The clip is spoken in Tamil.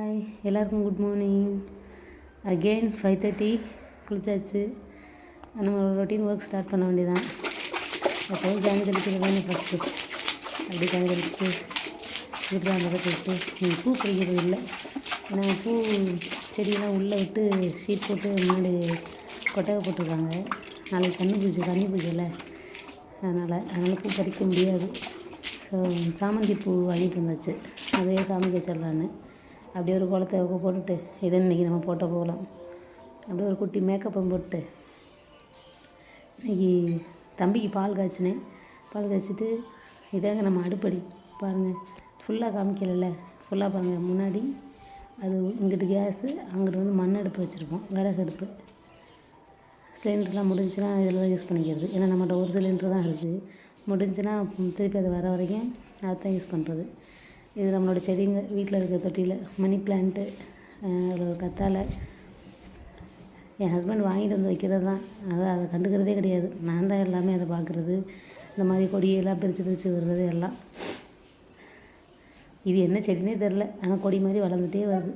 ஹாய் எல்லாருக்கும் குட் மார்னிங். அகெயின் 5:30 குளிச்சாச்சு. நம்மளோட ரொட்டீன் ஒர்க் ஸ்டார்ட் பண்ண வேண்டியதான். எப்போதும் ஜாமி தெளிக்கிறது தானே ஃபஸ்ட்டு. அப்படி ஜாமி தெளிச்சுட்டு வீட்டில் அந்த விட்டு நீங்கள் பூ பறிக்கிறது இல்லை. ஏன்னா பூ செடியெல்லாம் உள்ளே விட்டு ஷீட் போட்டு முன்னாடி கொட்டகை போட்டிருக்காங்க. நாளைக்கு கன்னி பூஜையில் அதனால் பூ பறிக்க முடியாது. ஸோ சாமந்தி பூ வாங்கிட்டு வந்தாச்சு. அதே சாமிக்கு வச்சிடலான்னு அப்படியே ஒரு குளத்தை போட்டுட்டு இதை இன்றைக்கி நம்ம போட்ட போகலாம். அப்படியே ஒரு குட்டி மேக்கப்பும் போட்டு இன்றைக்கி தம்பிக்கு பால் காய்ச்சினேன். பால் காய்ச்சிட்டு இதாங்க நம்ம அடுப்படி பாருங்கள். ஃபுல்லாக காமிக்கலைல்ல, ஃபுல்லாக பாருங்கள். முன்னாடி அது இங்கிட்டு கேஸு, அங்கிட்டு வந்து மண் அடுப்பு வச்சுருப்போம், விறகு அடுப்பு. சிலிண்டர்லாம் முடிஞ்சுன்னா இதில் தான் யூஸ் பண்ணிக்கிறது. ஏன்னா நம்மகிட்ட ஒரு சிலிண்டர் தான் இருக்குது. முடிஞ்சுன்னா திருப்பி அது வர வரைக்கும் அதுதான் யூஸ் பண்ணுறது. இது நம்மளோட செடிங்க வீட்டில் இருக்கிற தொட்டியில் மணி பிளான்ட்டு, அதில் ஒரு கத்தாழை. என் ஹஸ்பண்ட் வாங்கிட்டு வந்து வைக்கிறது தான். அதை கண்டுக்கிறதே கிடையாது. நான் தான் எல்லாமே அதை பார்க்குறது. இந்த மாதிரி கொடியெல்லாம் பிரித்து விடுறது எல்லாம். இது என்ன செடினே தெரில, ஆனால் கொடி மாதிரி வளர்ந்துட்டே வருது.